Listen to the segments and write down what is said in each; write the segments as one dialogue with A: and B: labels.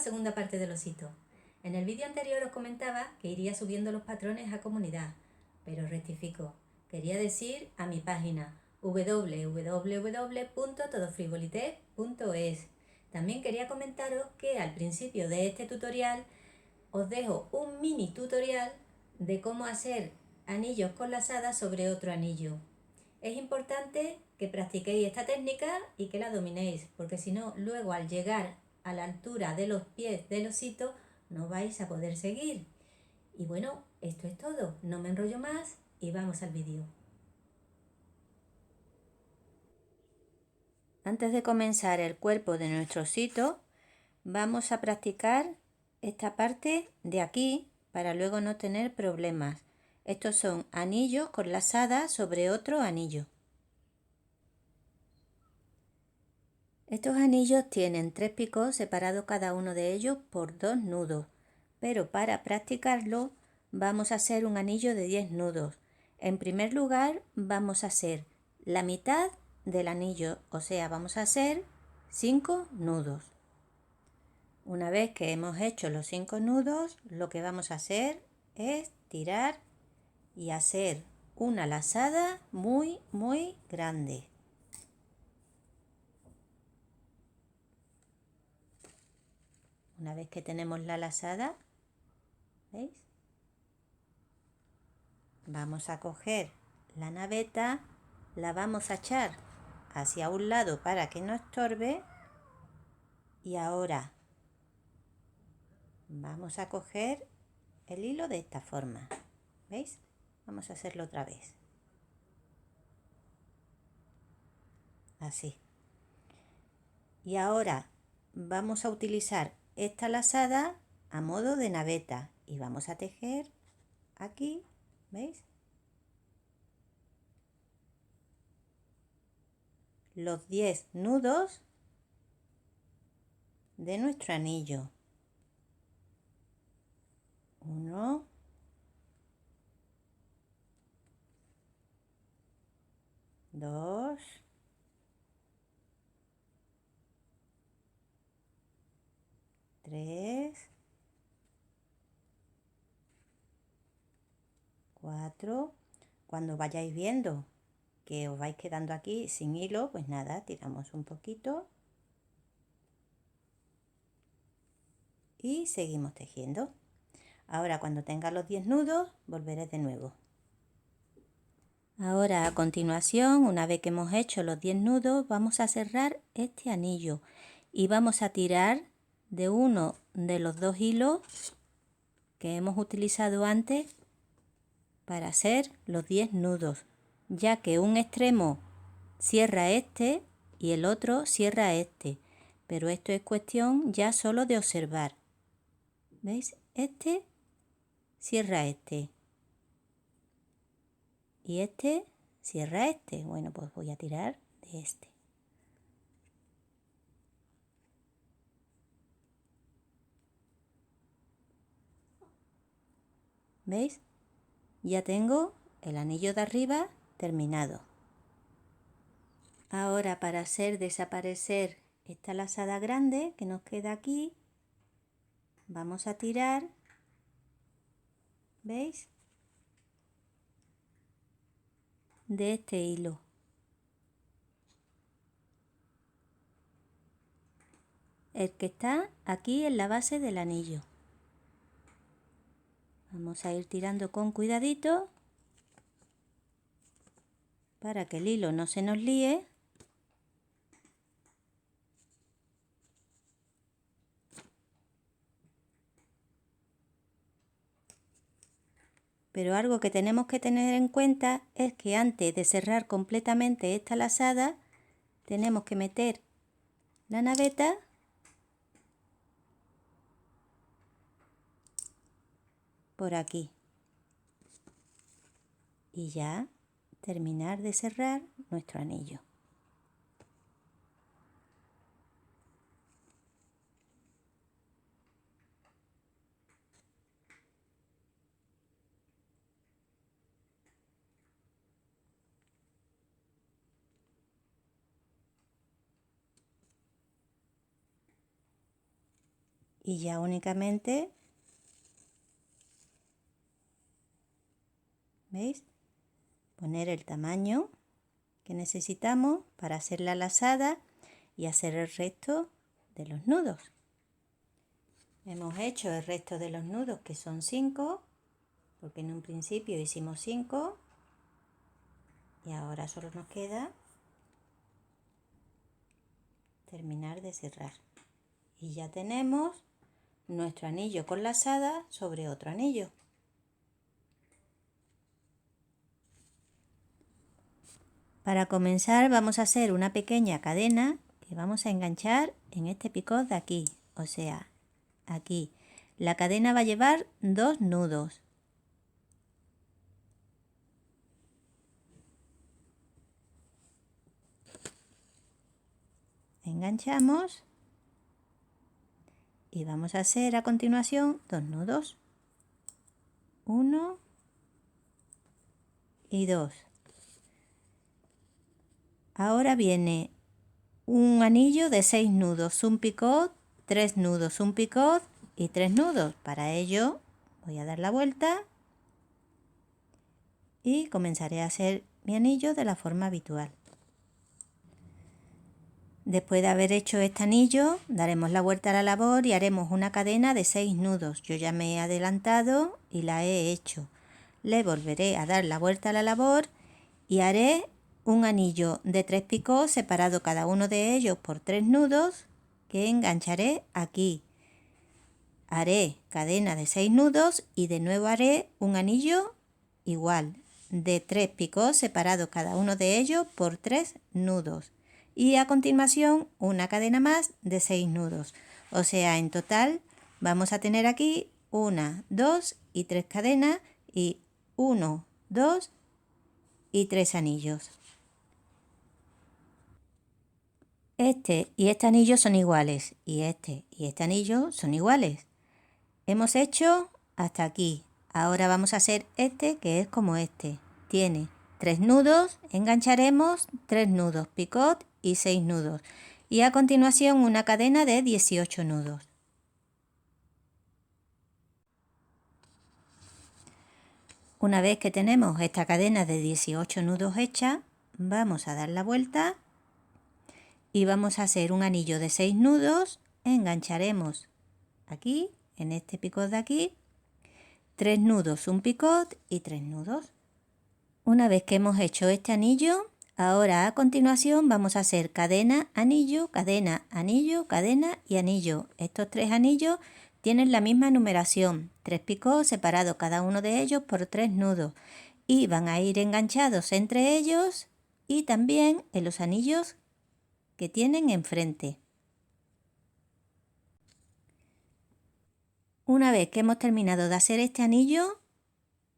A: segunda parte del osito. En el vídeo anterior os comentaba que iría subiendo los patrones a comunidad, pero rectifico. Quería decir a mi página www.todofrivolité.es. También quería comentaros que al principio de este tutorial os dejo un mini tutorial de cómo hacer anillos con lazada sobre otro anillo. Es importante que practiquéis esta técnica y que la dominéis, porque si no, luego al llegar a la altura de los pies del osito no vais a poder seguir. Y bueno, esto es todo, no me enrollo más y vamos al vídeo. Antes de comenzar el cuerpo de nuestro osito, vamos a practicar esta parte de aquí para luego no tener problemas. Estos son anillos con lazada sobre otro anillo. Estos anillos tienen 3 picos separados cada uno de ellos por 2 nudos, pero para practicarlo vamos a hacer un anillo de 10 nudos. En primer lugar vamos a hacer la mitad del anillo, o sea, vamos a hacer 5 nudos. Una vez que hemos hecho los 5 nudos, lo que vamos a hacer es tirar y hacer una lazada muy grande. Una vez que tenemos la lazada, ¿veis? Vamos a coger la naveta, la vamos a echar hacia un lado para que no estorbe y ahora vamos a coger el hilo de esta forma, ¿veis? Vamos a hacerlo otra vez, así. Y ahora vamos a utilizar esta lazada a modo de naveta y vamos a tejer aquí, ¿veis? Los 10 nudos de nuestro anillo. 1, 2, 3, 4. Cuando vayáis viendo que os vais quedando aquí sin hilo, pues nada, tiramos un poquito y seguimos tejiendo. Ahora cuando tenga los 10 nudos volveré de nuevo. Ahora a continuación, una vez que hemos hecho los 10 nudos, vamos a cerrar este anillo y vamos a tirar de uno de los 2 hilos que hemos utilizado antes para hacer los 10 nudos, ya que un extremo cierra este y el otro cierra este, pero esto es cuestión ya solo de observar. ¿Veis? Este cierra este y este cierra este. Bueno, pues voy a tirar de este. ¿Veis? Ya tengo el anillo de arriba terminado. Ahora para hacer desaparecer esta lazada grande que nos queda aquí, vamos a tirar, ¿veis? De este hilo. El que está aquí en la base del anillo. Vamos a ir tirando con cuidadito para que el hilo no se nos líe. Pero algo que tenemos que tener en cuenta es que antes de cerrar completamente esta lazada, tenemos que meter la naveta por aquí y ya terminar de cerrar nuestro anillo. Y ya únicamente, ¿veis? Poner el tamaño que necesitamos para hacer la lazada y hacer el resto de los nudos. Hemos hecho el resto de los nudos, que son 5, porque en un principio hicimos 5 y ahora solo nos queda terminar de cerrar. Y ya tenemos nuestro anillo con lazada sobre otro anillo. Para comenzar vamos a hacer una pequeña cadena que vamos a enganchar en este picot de aquí, o sea, aquí. La cadena va a llevar 2 nudos. Enganchamos y vamos a hacer a continuación 2 nudos. 1 y 2. Ahora viene un anillo de 6 nudos, un picot, 3 nudos, un picot y 3 nudos. Para ello voy a dar la vuelta y comenzaré a hacer mi anillo de la forma habitual. Después de haber hecho este anillo, daremos la vuelta a la labor y haremos una cadena de 6 nudos. Yo ya me he adelantado y la he hecho. Le volveré a dar la vuelta a la labor y haré un anillo de 3 picots separado cada uno de ellos por 3 nudos que engancharé aquí. Haré cadena de 6 nudos y de nuevo haré un anillo igual de 3 picots separados cada uno de ellos por 3 nudos. Y a continuación una cadena más de 6 nudos. O sea, en total vamos a tener aquí 1, 2 y 3 cadenas y 1, 2 y 3 anillos. Este y este anillo son iguales y este anillo son iguales. Hemos hecho hasta aquí. Ahora vamos a hacer este, que es como este. Tiene 3 nudos, engancharemos 3 nudos picot y 6 nudos. Y a continuación una cadena de 18 nudos. Una vez que tenemos esta cadena de 18 nudos hecha, vamos a dar la vuelta y vamos a hacer un anillo de 6 nudos. Engancharemos aquí, en este picot de aquí, 3 nudos, un picot y 3 nudos. Una vez que hemos hecho este anillo, ahora a continuación vamos a hacer cadena, anillo, cadena, anillo, cadena y anillo. Estos 3 anillos tienen la misma numeración, 3 picots separados cada uno de ellos por 3 nudos y van a ir enganchados entre ellos y también en los anillos que tienen enfrente. Una vez que hemos terminado de hacer este anillo,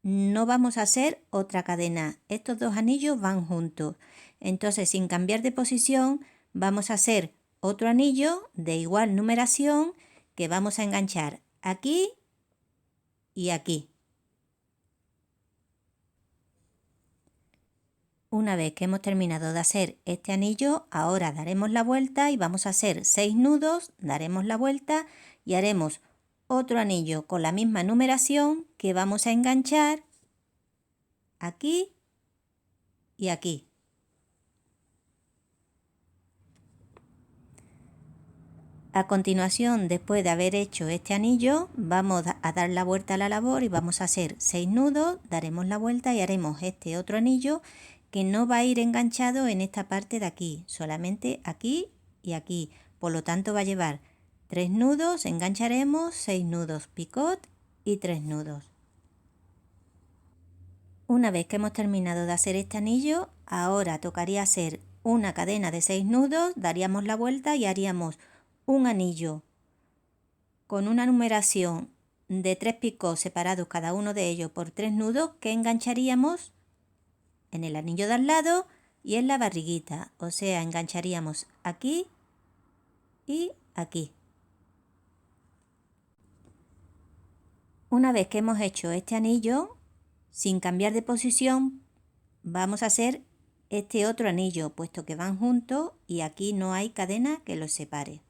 A: no vamos a hacer otra cadena. Estos 2 anillos van juntos. Entonces, sin cambiar de posición, vamos a hacer otro anillo de igual numeración que vamos a enganchar aquí y aquí. Una vez que hemos terminado de hacer este anillo, ahora daremos la vuelta y vamos a hacer 6 nudos, daremos la vuelta y haremos otro anillo con la misma numeración que vamos a enganchar aquí y aquí. A continuación, después de haber hecho este anillo, vamos a dar la vuelta a la labor y vamos a hacer 6 nudos, daremos la vuelta y haremos este otro anillo que no va a ir enganchado en esta parte de aquí, solamente aquí y aquí. Por lo tanto va a llevar 3 nudos, engancharemos 6 nudos picot y 3 nudos. Una vez que hemos terminado de hacer este anillo, ahora tocaría hacer una cadena de 6 nudos, daríamos la vuelta y haríamos un anillo con una numeración de 3 picots separados cada uno de ellos por 3 nudos que engancharíamos en el anillo de al lado y en la barriguita, o sea, engancharíamos aquí y aquí. Una vez que hemos hecho este anillo, sin cambiar de posición, vamos a hacer este otro anillo, puesto que van juntos y aquí no hay cadena que los separe.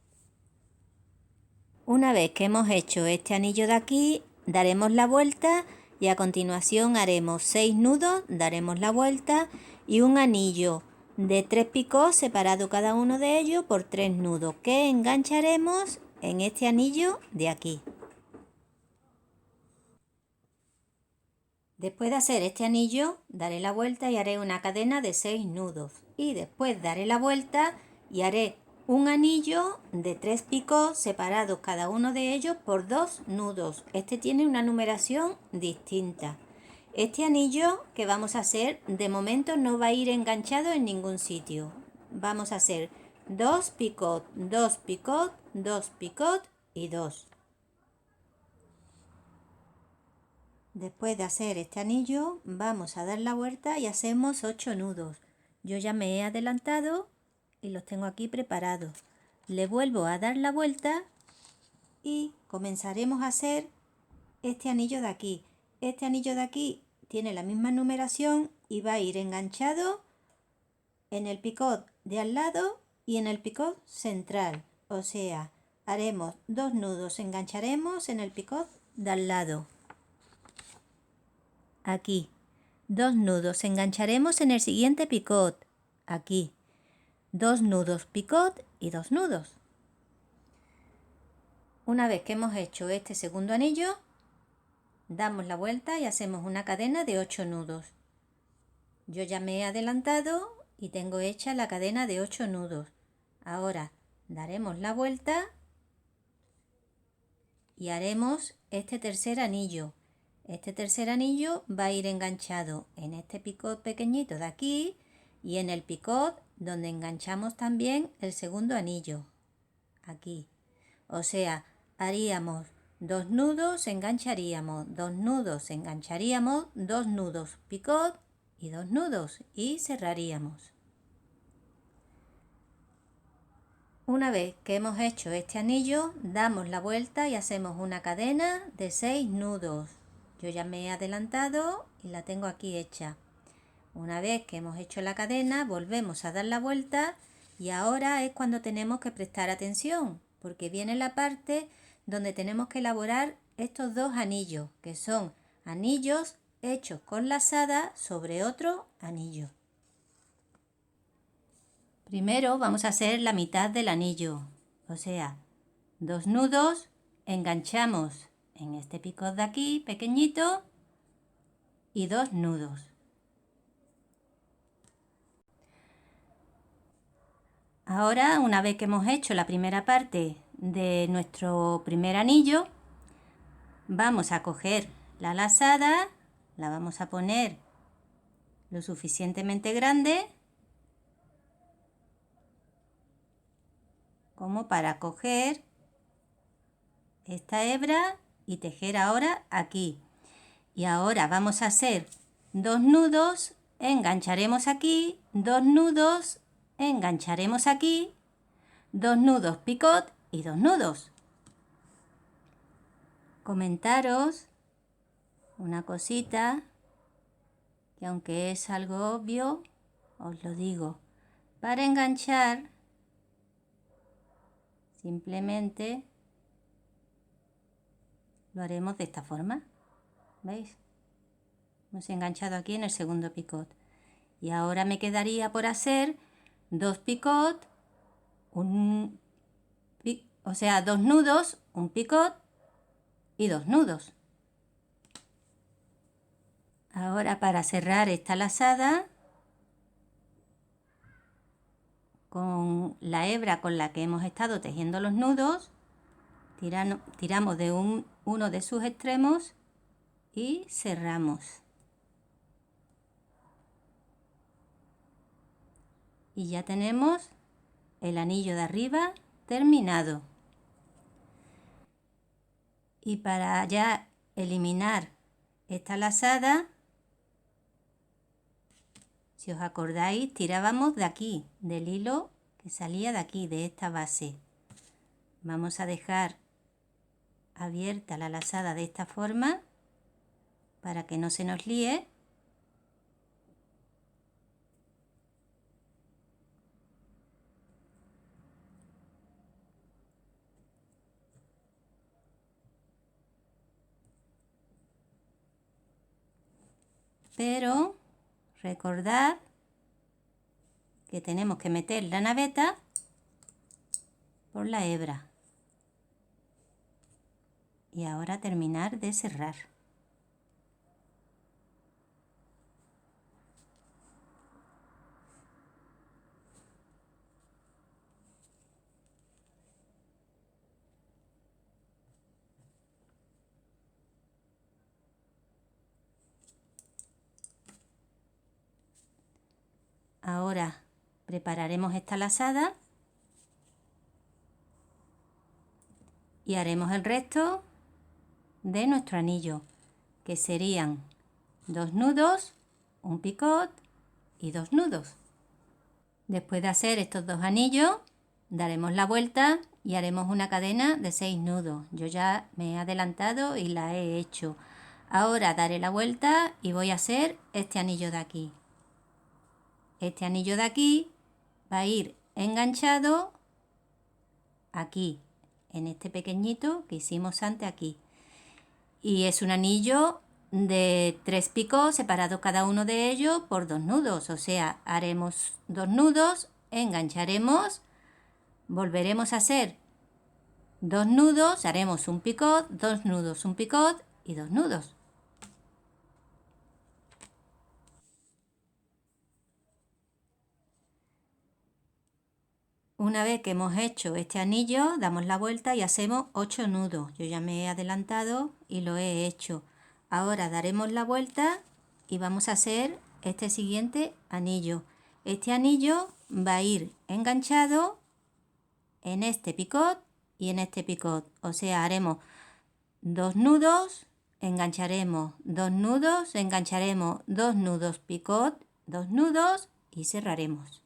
A: Una vez que hemos hecho este anillo de aquí, daremos la vuelta y a continuación haremos 6 nudos, daremos la vuelta y un anillo de 3 picots separado cada uno de ellos por 3 nudos que engancharemos en este anillo de aquí. Después de hacer este anillo, daré la vuelta y haré una cadena de 6 nudos. Y después daré la vuelta y haré un anillo de 3 picos separados cada uno de ellos por 2 nudos. Este tiene una numeración distinta. Este anillo que vamos a hacer de momento no va a ir enganchado en ningún sitio. Vamos a hacer 2 picot, 2 picot, 2 picot y 2. Después de hacer este anillo vamos a dar la vuelta y hacemos 8 nudos. Yo ya me he adelantado y los tengo aquí preparados. Le vuelvo a dar la vuelta y comenzaremos a hacer este anillo de aquí. Este anillo de aquí tiene la misma numeración y va a ir enganchado en el picot de al lado y en el picot central. O sea, haremos 2 nudos, engancharemos en el picot de al lado. Aquí. 2 nudos, engancharemos en el siguiente picot. Aquí. 2 nudos picot y 2 nudos. Una vez que hemos hecho este segundo anillo, damos la vuelta y hacemos una cadena de 8 nudos. Yo ya me he adelantado y tengo hecha la cadena de 8 nudos. Ahora daremos la vuelta y haremos este tercer anillo. Este tercer anillo va a ir enganchado en este picot pequeñito de aquí y en el picot donde enganchamos también el segundo anillo. Aquí. O sea, haríamos 2 nudos, engancharíamos, 2 nudos, engancharíamos, 2 nudos picot y 2 nudos y cerraríamos. Una vez que hemos hecho este anillo, damos la vuelta y hacemos una cadena de 6 nudos. Yo ya me he adelantado y la tengo aquí hecha. Una vez que hemos hecho la cadena, volvemos a dar la vuelta y ahora es cuando tenemos que prestar atención, porque viene la parte donde tenemos que elaborar estos dos anillos, que son anillos hechos con lazada sobre otro anillo. Primero vamos a hacer la mitad del anillo, o sea, 2 nudos, enganchamos en este picot de aquí pequeñito y 2 nudos. Ahora, una vez que hemos hecho la primera parte de nuestro primer anillo, vamos a coger la lazada, la vamos a poner lo suficientemente grande como para coger esta hebra y tejer ahora aquí. Y ahora vamos a hacer 2 nudos, engancharemos aquí, 2 nudos, engancharemos aquí, 2 nudos picot y 2 nudos. Comentaros una cosita que aunque es algo obvio, os lo digo. Para enganchar, simplemente lo haremos de esta forma. ¿Veis? Hemos enganchado aquí en el segundo picot. Y ahora me quedaría por hacer 2 picot, o sea, 2 nudos, un picot y 2 nudos. Ahora para cerrar esta lazada, con la hebra con la que hemos estado tejiendo los nudos, tiramos de uno de sus extremos y cerramos. Y ya tenemos el anillo de arriba terminado. Y para ya eliminar esta lazada, si os acordáis, tirábamos de aquí, del hilo que salía de aquí, de esta base. Vamos a dejar abierta la lazada de esta forma para que no se nos líe. pero recordad que tenemos que meter la naveta por la hebra y ahora terminar de cerrar. Ahora prepararemos esta lazada y haremos el resto de nuestro anillo, que serían 2 nudos, un picot y 2 nudos. Después de hacer estos 2 anillos, daremos la vuelta y haremos una cadena de 6 nudos. Yo ya me he adelantado y la he hecho. Ahora daré la vuelta y voy a hacer este anillo de aquí. Este anillo de aquí va a ir enganchado aquí, en este pequeñito que hicimos antes aquí. Y es un anillo de 3 picos separados cada uno de ellos por 2 nudos. O sea, haremos 2 nudos, engancharemos, volveremos a hacer 2 nudos, haremos un picot, 2 nudos, un picot y 2 nudos. Una vez que hemos hecho este anillo, damos la vuelta y hacemos 8 nudos. Yo ya me he adelantado y lo he hecho. Ahora daremos la vuelta y vamos a hacer este siguiente anillo. Este anillo va a ir enganchado en este picot y en este picot. O sea, haremos 2 nudos, engancharemos 2 nudos, engancharemos 2 nudos picot, 2 nudos y cerraremos.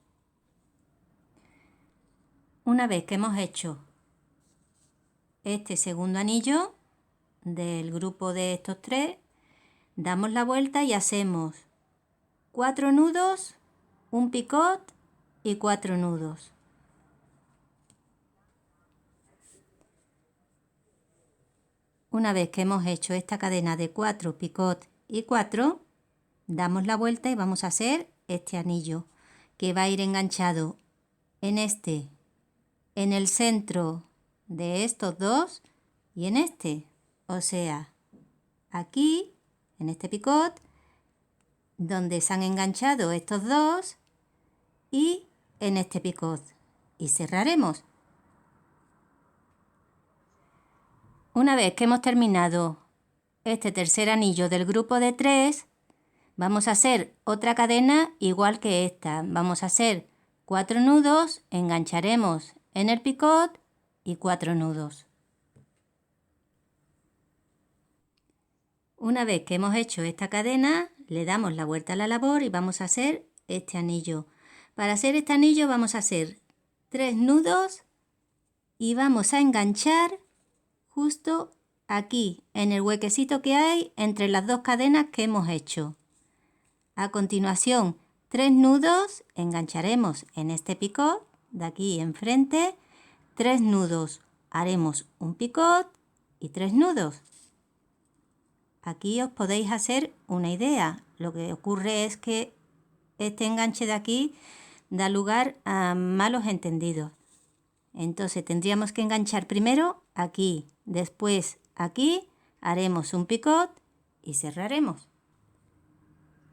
A: Una vez que hemos hecho este segundo anillo del grupo de estos 3, damos la vuelta y hacemos 4 nudos, un picot y 4 nudos. Una vez que hemos hecho esta cadena de 4 picot y 4, damos la vuelta y vamos a hacer este anillo que va a ir enganchado en este, en el centro de estos dos y en este, o sea, aquí, en este picot, donde se han enganchado estos dos y en este picot. Y cerraremos. Una vez que hemos terminado este tercer anillo del grupo de 3, vamos a hacer otra cadena igual que esta. Vamos a hacer 4 nudos, engancharemos en el picot y 4 nudos. Una vez que hemos hecho esta cadena, le damos la vuelta a la labor y vamos a hacer este anillo. Para hacer este anillo vamos a hacer 3 nudos y vamos a enganchar justo aquí, en el huequecito que hay entre las 2 cadenas que hemos hecho. A continuación, 3 nudos, engancharemos en este picot de aquí enfrente, 3 nudos, haremos un picot y 3 nudos. Aquí os podéis hacer una idea. Lo que ocurre es que este enganche de aquí da lugar a malos entendidos. Entonces tendríamos que enganchar primero aquí, después aquí, haremos un picot y cerraremos.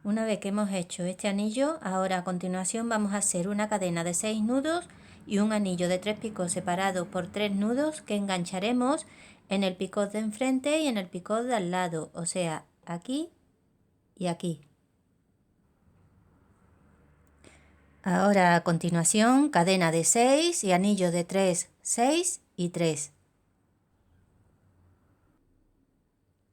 A: Una vez que hemos hecho este anillo, ahora a continuación vamos a hacer una cadena de 6 nudos y un anillo de 3 picos separados por 3 nudos que engancharemos en el picot de enfrente y en el picot de al lado, o sea, aquí y aquí. Ahora a continuación, cadena de 6 y anillo de 3, 6 y 3.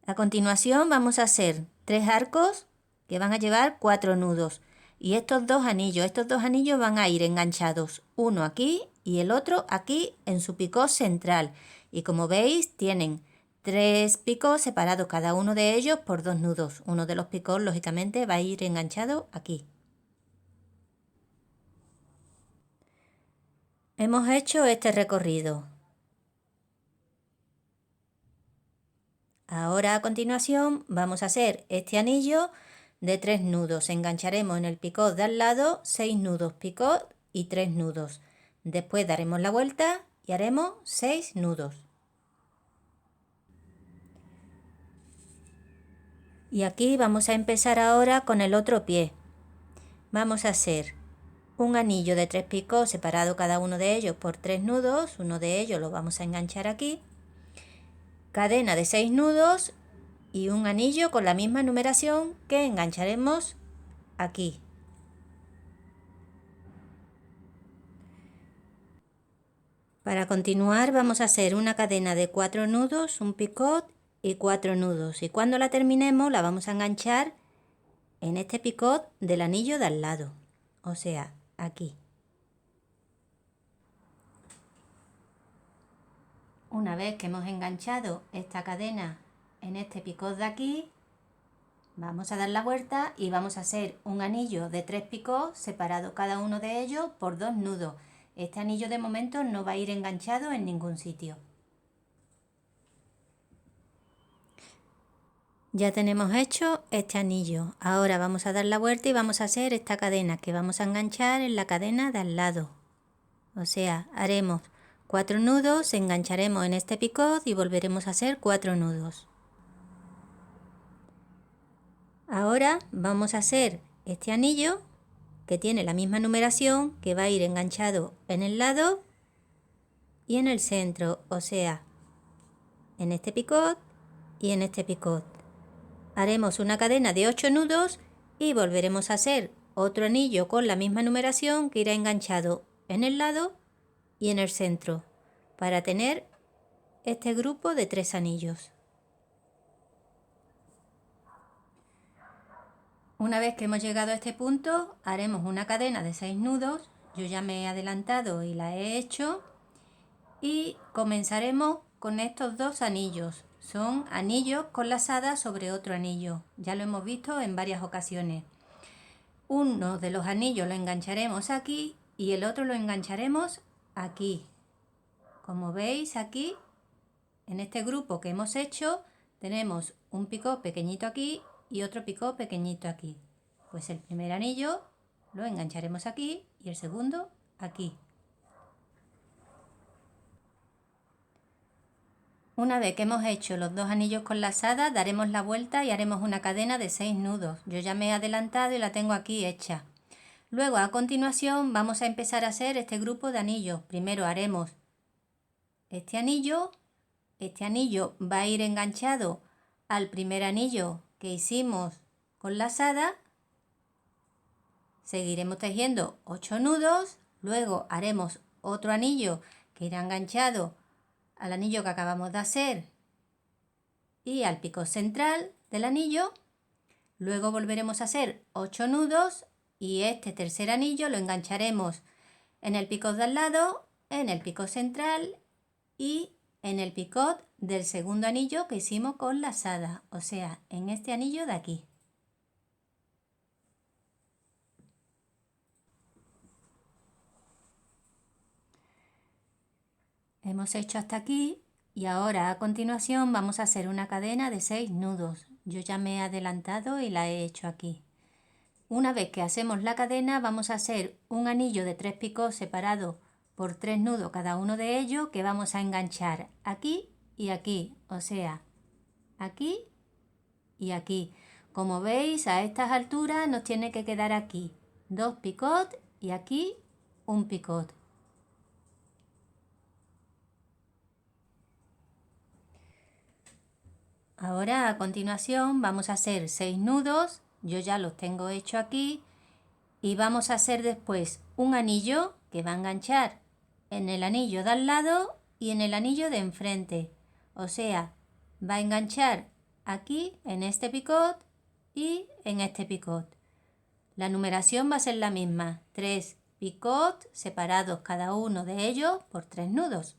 A: A continuación vamos a hacer 3 arcos que van a llevar 4 nudos y estos dos anillos van a ir enganchados, uno aquí y el otro aquí en su picot central. Y como veis tienen 3 picos separados cada uno de ellos por 2 nudos. Uno de los picos lógicamente va a ir enganchado aquí. Hemos hecho este recorrido. Ahora a continuación vamos a hacer este anillo de 3 nudos. Engancharemos en el picot de al lado 6 nudos picot y 3 nudos. Después daremos la vuelta y haremos 6 nudos. Y aquí vamos a empezar ahora con el otro pie. Vamos a hacer un anillo de 3 picots separado cada uno de ellos por 3 nudos. Uno de ellos lo vamos a enganchar aquí. Cadena de 6 nudos y un anillo con la misma numeración que engancharemos aquí. Para continuar vamos a hacer una cadena de 4 nudos, un picot y 4 nudos, y cuando la terminemos la vamos a enganchar en este picot del anillo de al lado, o sea, aquí. Una vez que hemos enganchado esta cadena en este picot de aquí, vamos a dar la vuelta y vamos a hacer un anillo de 3 picots separado cada uno de ellos por 2 nudos. Este anillo de momento no va a ir enganchado en ningún sitio. Ya tenemos hecho este anillo. Ahora vamos a dar la vuelta y vamos a hacer esta cadena que vamos a enganchar en la cadena de al lado. O sea, haremos 4 nudos, engancharemos en este picot y volveremos a hacer 4 nudos. Ahora vamos a hacer este anillo que tiene la misma numeración, que va a ir enganchado en el lado y en el centro, o sea, en este picot y en este picot. Haremos una cadena de 8 nudos y volveremos a hacer otro anillo con la misma numeración que irá enganchado en el lado y en el centro para tener este grupo de 3 anillos. Una vez que hemos llegado a este punto, haremos una cadena de 6 nudos. Yo ya me he adelantado y la he hecho. Y comenzaremos con estos 2 anillos. Son anillos con lazada sobre otro anillo. Ya lo hemos visto en varias ocasiones. Uno de los anillos lo engancharemos aquí y el otro lo engancharemos aquí. Como veis aquí, en este grupo que hemos hecho, tenemos un picot pequeñito aquí y otro picot pequeñito aquí. Pues el primer anillo lo engancharemos aquí y el segundo aquí. Una vez que hemos hecho los 2 anillos con lazada, daremos la vuelta y haremos una cadena de 6 nudos. Yo ya me he adelantado y la tengo aquí hecha. Luego, a continuación, vamos a empezar a hacer este grupo de anillos. Primero haremos este anillo va a ir enganchado al primer anillo que hicimos con lazada. Seguiremos tejiendo 8 nudos, luego haremos otro anillo que irá enganchado al anillo que acabamos de hacer y al picot central del anillo. Luego volveremos a hacer 8 nudos y este tercer anillo lo engancharemos en el picot de al lado, en el picot central y en el picot del segundo anillo que hicimos con lazada, o sea, en este anillo de aquí. Hemos hecho hasta aquí y ahora a continuación vamos a hacer una cadena de 6 nudos. Yo ya me he adelantado y la he hecho aquí. Una vez que hacemos la cadena vamos a hacer un anillo de 3 picots separado por 3 nudos cada uno de ellos que vamos a enganchar aquí y aquí, o sea, aquí y aquí. Como veis, a estas alturas nos tiene que quedar aquí 2 picots y aquí un picot. Ahora a continuación vamos a hacer 6 nudos, yo ya los tengo hecho aquí, y vamos a hacer después un anillo que va a enganchar en el anillo de al lado y en el anillo de enfrente. O sea, va a enganchar aquí en este picot y en este picot. La numeración va a ser la misma, 3 picots separados cada uno de ellos por 3 nudos.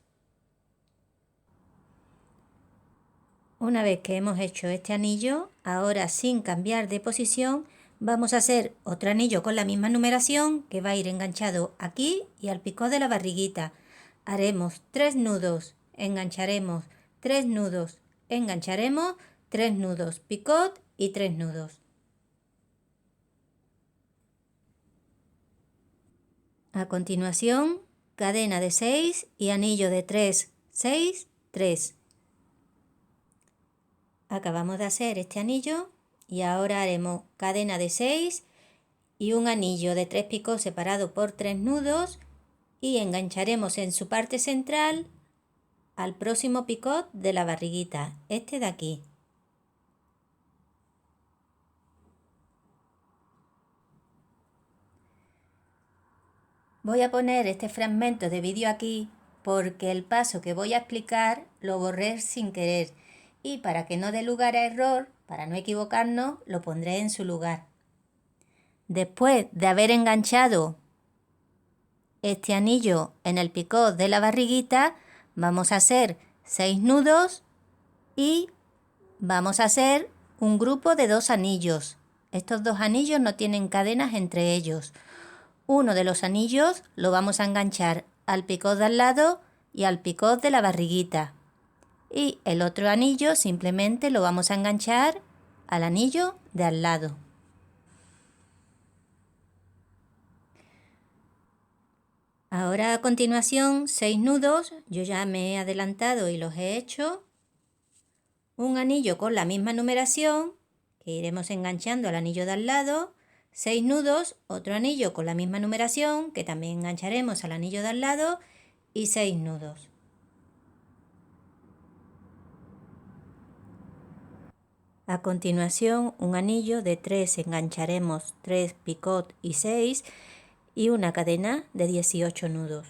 A: Una vez que hemos hecho este anillo, ahora sin cambiar de posición, vamos a hacer otro anillo con la misma numeración que va a ir enganchado aquí y al picot de la barriguita. Haremos 3 nudos, engancharemos 3 nudos, engancharemos 3 nudos, picot y 3 nudos. A continuación, cadena de 6 y anillo de 3, 6, 3. Acabamos de hacer este anillo y ahora haremos cadena de 6 y un anillo de 3 picos separado por 3 nudos y engancharemos en su parte central al próximo picot de la barriguita, este de aquí. Voy a poner este fragmento de vídeo aquí porque el paso que voy a explicar lo borré sin querer y para que no dé lugar a error, para no equivocarnos, lo pondré en su lugar. Después de haber enganchado este anillo en el picot de la barriguita, vamos a hacer 6 nudos y vamos a hacer un grupo de 2 anillos. Estos 2 anillos no tienen cadenas entre ellos. Uno de los anillos lo vamos a enganchar al picot de al lado y al picot de la barriguita. Y el otro anillo simplemente lo vamos a enganchar al anillo de al lado. Ahora a continuación 6 nudos, yo ya me he adelantado y los he hecho. Un anillo con la misma numeración que iremos enganchando al anillo de al lado. 6 nudos, otro anillo con la misma numeración que también engancharemos al anillo de al lado y 6 nudos. A continuación un anillo de 3 engancharemos 3 picot y 6 y una cadena de 18 nudos.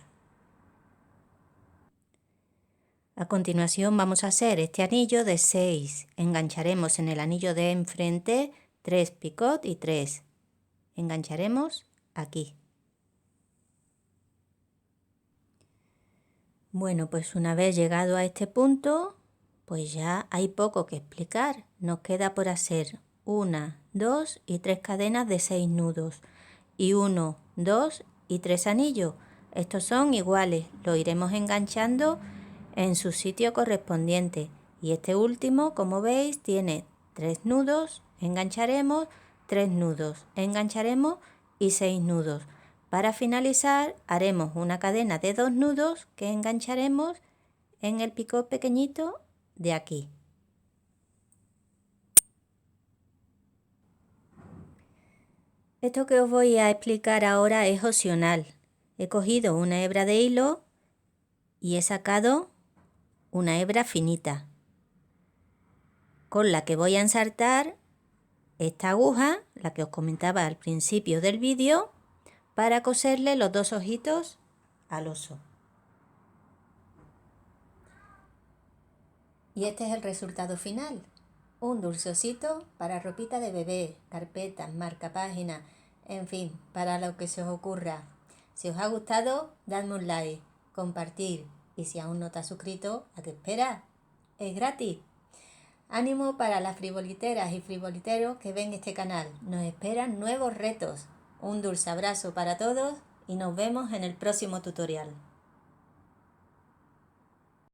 A: A continuación vamos a hacer este anillo de 6. Engancharemos en el anillo de enfrente 3 picot y 3. Engancharemos aquí. Bueno, pues una vez llegado a este punto, pues ya hay poco que explicar. Nos queda por hacer 1, 2 y 3 cadenas de 6 nudos. Y 1, 2 y 3 anillos. Estos son iguales, lo iremos enganchando en su sitio correspondiente. Y este último, como veis, tiene 3 nudos, engancharemos, 3 nudos, engancharemos y 6 nudos. Para finalizar haremos una cadena de 2 nudos que engancharemos en el picot pequeñito de aquí. Esto que os voy a explicar ahora es opcional. He cogido una hebra de hilo y he sacado una hebra finita con la que voy a ensartar esta aguja, la que os comentaba al principio del vídeo, para coserle los 2 ojitos al oso. Y este es el resultado final. Un dulce osito para ropita de bebé, carpetas, marcapáginas, en fin, para lo que se os ocurra. Si os ha gustado, dadme un like, compartir y si aún no te has suscrito, ¿a qué esperas? Es gratis. Ánimo para las frivoliteras y frivoliteros que ven este canal. Nos esperan nuevos retos. Un dulce abrazo para todos y nos vemos en el próximo tutorial.